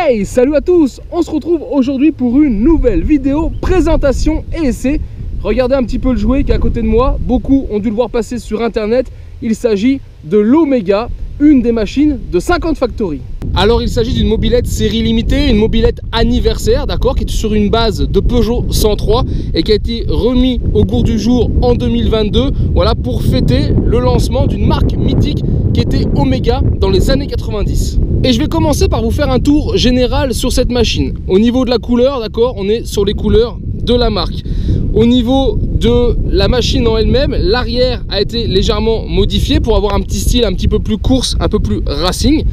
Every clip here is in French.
Hey, salut à tous! On se retrouve aujourd'hui pour une nouvelle vidéo présentation et essai. Regardez un petit peu le jouet qui est à côté de moi. Beaucoup ont dû le voir passer sur internet. Il s'agit de l'Omega, une des machines de 50 Factory. Alors il s'agit d'une mobilette série limitée, une mobilette anniversaire, d'accord, qui est sur une base de Peugeot 103 et qui a été remis au goût du jour en 2022, voilà, pour fêter le lancement d'une marque mythique qui était Omega dans les années 90. Et je vais commencer par vous faire un tour général sur cette machine. Au niveau de la couleur, d'accord, on est sur les couleurs de la marque. Au niveau de la machine en elle-même, l'arrière a été légèrement modifié pour avoir un petit style un petit peu plus course, un peu plus racing.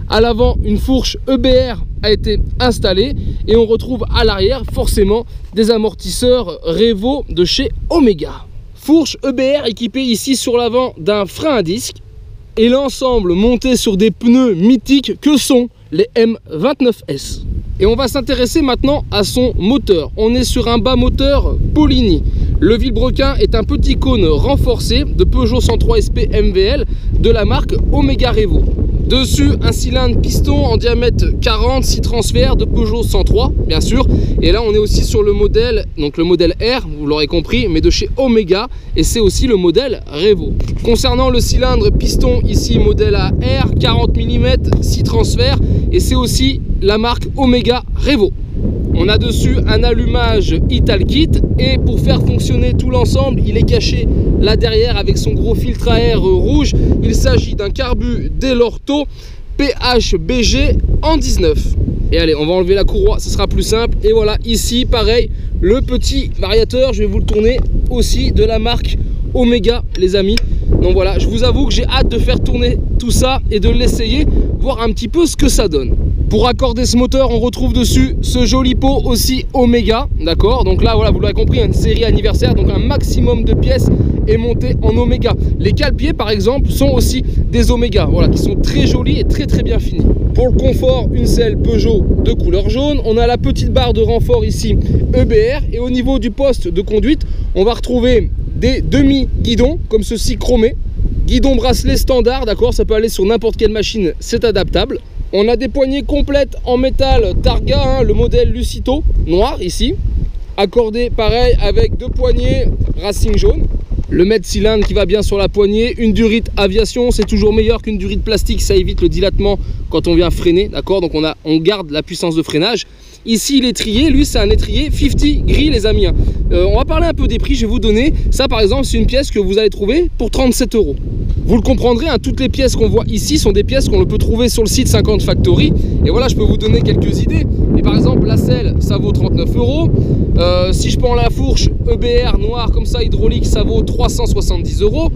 À l'avant, une fourche EBR a été installée et on retrouve à l'arrière forcément des amortisseurs Revo de chez Omega. Fourche EBR équipée ici sur l'avant d'un frein à disque et l'ensemble monté sur des pneus mythiques que sont les M29S. Et on va s'intéresser maintenant à son moteur. On est sur un bas moteur Polini. Le vilebrequin est un petit cône renforcé de Peugeot 103 SP MVL de la marque Omega Revo. Dessus, un cylindre piston en diamètre 40, 6 transferts de Peugeot 103, bien sûr. Et là, on est aussi sur le modèle, donc le modèle R, vous l'aurez compris, mais de chez Omega. Et c'est aussi le modèle Revo. Concernant le cylindre piston, ici, modèle AR, 40 mm, 6 transferts. Et c'est aussi la marque Omega Revo. On a dessus un allumage Italkit et pour faire fonctionner tout l'ensemble, il est caché là derrière avec son gros filtre à air rouge. Il s'agit d'un carbu Delorto PHBG en 19. Et allez, on va enlever la courroie, ce sera plus simple. Et voilà, ici, pareil, le petit variateur, je vais vous le tourner aussi de la marque Omega, les amis. Donc voilà, je vous avoue que j'ai hâte de faire tourner tout ça et de l'essayer, voir un petit peu ce que ça donne. Pour accorder ce moteur, on retrouve dessus ce joli pot aussi Omega, d'accord. Donc là, voilà, vous l'avez compris, une série anniversaire, donc un maximum de pièces est monté en Omega. Les cale-pieds, par exemple, sont aussi des Omega, voilà, qui sont très jolis et très bien finis. Pour le confort, une selle Peugeot de couleur jaune. On a la petite barre de renfort ici EBR et au niveau du poste de conduite, on va retrouver des demi-guidons comme ceci chromés. Guidon bracelet standard, d'accord, ça peut aller sur n'importe quelle machine, c'est adaptable. On a des poignées complètes en métal Targa, hein, le modèle Lucito, noir ici. Accordé pareil avec deux poignées Racing jaune. Le mètre cylindre qui va bien sur la poignée. Une durite aviation, c'est toujours meilleur qu'une durite plastique, ça évite le dilatement quand on vient freiner, d'accord. Donc on garde la puissance de freinage. Ici l'étrier, lui c'est un étrier 50 gris les amis. On va parler un peu des prix, je vais vous donner. Ça par exemple c'est une pièce que vous allez trouver pour 37 €. Vous le comprendrez, hein, toutes les pièces qu'on voit ici sont des pièces qu'on peut trouver sur le site 50 Factory. Et voilà, je peux vous donner quelques idées. Et par exemple la selle ça vaut 39 €. Si je prends la fourche EBR noire comme ça hydraulique, ça vaut 370 €.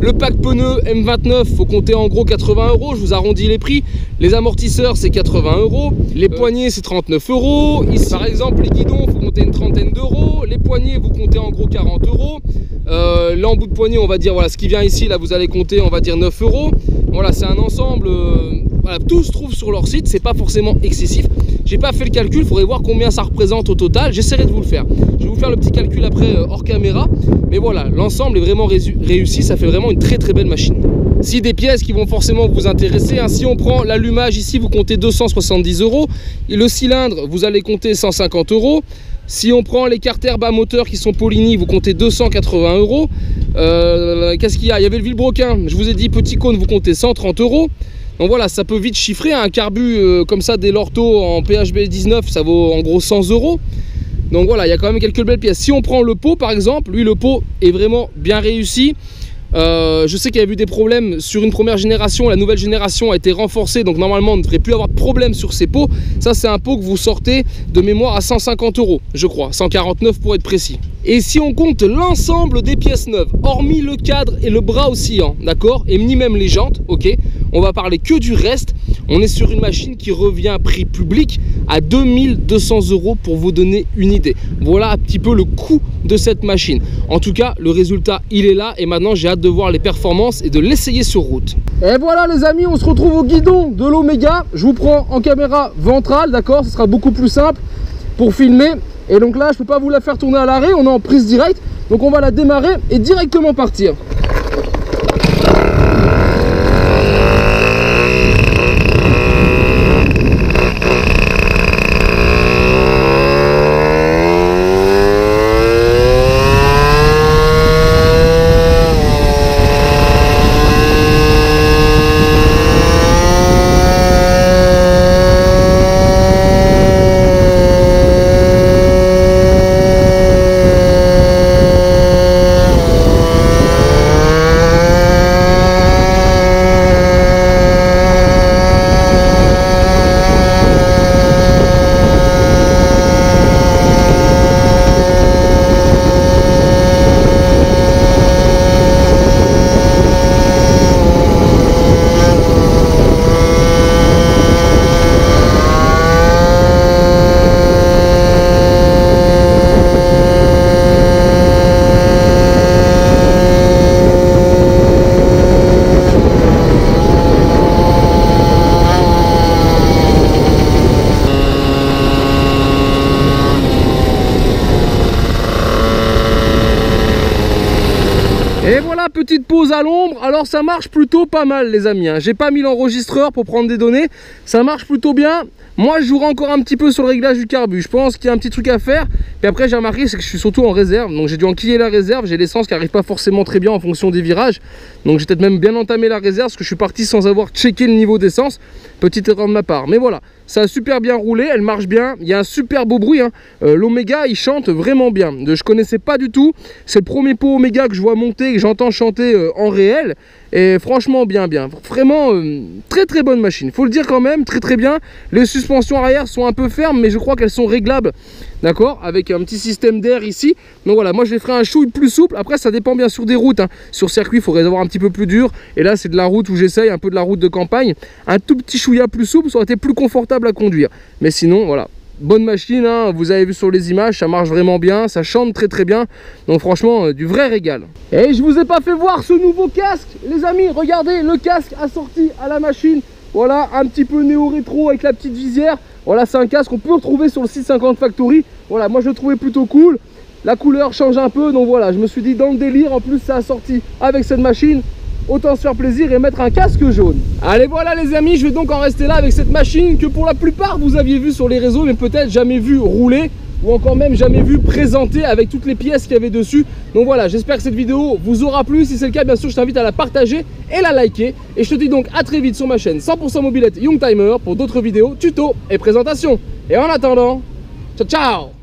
Le pack pneu M29, faut compter en gros 80 €. Je vous arrondis les prix. Les amortisseurs c'est 80 €. Les poignées c'est 39 €. Ici par exemple les guidons, faut compter une trentaine d'euros. Les poignées vous comptez en gros 40 €. L'embout de poignée, on va dire, voilà, ce qui vient ici là vous allez compter on va dire 9 €. Voilà, c'est un ensemble, voilà, tout se trouve sur leur site, c'est pas forcément excessif. J'ai pas fait le calcul, il faudrait voir combien ça représente au total, j'essaierai de vous le faire. Je vais vous faire le petit calcul après hors caméra, mais voilà, l'ensemble est vraiment réussi, ça fait vraiment une très belle machine. Si des pièces qui vont forcément vous intéresser, hein, si on prend l'allumage ici, vous comptez 270 €, et le cylindre, vous allez compter 150 €. Si on prend les carters bas moteur qui sont Polini, vous comptez 280 €. Qu'est-ce qu'il y a? Il y avait le vilebrequin, je vous ai dit petit cône, vous comptez 130 €. Donc voilà, ça peut vite chiffrer, hein, un carbu comme ça des Lorto en PHB 19, ça vaut en gros 100 €. Donc voilà, il y a quand même quelques belles pièces. Si on prend le pot par exemple, lui le pot est vraiment bien réussi. Je sais qu'il y a eu des problèmes sur une première génération, la nouvelle génération a été renforcée, donc normalement on ne devrait plus avoir de problème sur ces pots. Ça c'est un pot que vous sortez de mémoire à 150 €, je crois, 149 pour être précis. Et si on compte l'ensemble des pièces neuves, hormis le cadre et le bras oscillant, d'accord, et ni même les jantes, ok, on va parler que du reste. On est sur une machine qui revient prix public à 2200 € pour vous donner une idée. Voilà un petit peu le coût de cette machine. En tout cas, le résultat, il est là et maintenant j'ai hâte de voir les performances et de l'essayer sur route. Et voilà les amis, on se retrouve au guidon de l'Omega. Je vous prends en caméra ventrale, d'accord, ce sera beaucoup plus simple pour filmer. Et donc là, je peux pas vous la faire tourner à l'arrêt, on est en prise directe. Donc on va la démarrer et directement partir. Et voilà, petite pause à l'ombre. Alors ça marche plutôt pas mal les amis, hein. J'ai pas mis l'enregistreur pour prendre des données. Ça marche plutôt bien. Moi je jouerai encore un petit peu sur le réglage du carbu. Je pense qu'il y a un petit truc à faire. Puis après j'ai remarqué c'est que je suis surtout en réserve. Donc j'ai dû enquiller la réserve. J'ai l'essence qui arrive pas forcément très bien en fonction des virages. Donc j'ai peut-être même bien entamé la réserve parce que je suis parti sans avoir checké le niveau d'essence. Petite erreur de ma part. Mais voilà, ça a super bien roulé, elle marche bien. Il y a un super beau bruit, hein. L'Omega il chante vraiment bien. Je connaissais pas du tout. C'est le premier pot Omega que je vois monter, que j'entends chanter en réel. Et franchement bien. Vraiment très très bonne machine. Faut le dire quand même, très bien. Les suspensions arrière sont un peu fermes, mais je crois qu'elles sont réglables. D'accord, avec un petit système d'air ici. Donc voilà, moi je les ferai un chouille plus souple. Après ça dépend bien sûr des routes, hein. Sur circuit il faudrait avoir un petit peu plus dur. Et là c'est de la route où j'essaye, un peu de la route de campagne. Un tout petit chouïa plus souple, ça aurait été plus confortable à conduire. Mais sinon voilà, bonne machine, hein. Vous avez vu sur les images, ça marche vraiment bien. Ça chante très bien. Donc franchement du vrai régal. Et je vous ai pas fait voir ce nouveau casque les amis. Regardez, le casque assorti à la machine. Voilà, un petit peu néo-rétro avec la petite visière. Voilà, c'est un casque qu'on peut retrouver sur le 650 Factory. Voilà, moi je le trouvais plutôt cool. La couleur change un peu, donc voilà, je me suis dit dans le délire, en plus ça a sorti avec cette machine, autant se faire plaisir et mettre un casque jaune. Allez voilà les amis, je vais donc en rester là avec cette machine que pour la plupart vous aviez vu sur les réseaux, mais peut-être jamais vu rouler, ou encore même jamais vu présenter avec toutes les pièces qu'il y avait dessus. Donc voilà, j'espère que cette vidéo vous aura plu. Si c'est le cas, bien sûr, je t'invite à la partager et la liker. Et je te dis donc à très vite sur ma chaîne 100% mobilette Youngtimer pour d'autres vidéos, tutos et présentations. Et en attendant, ciao ciao.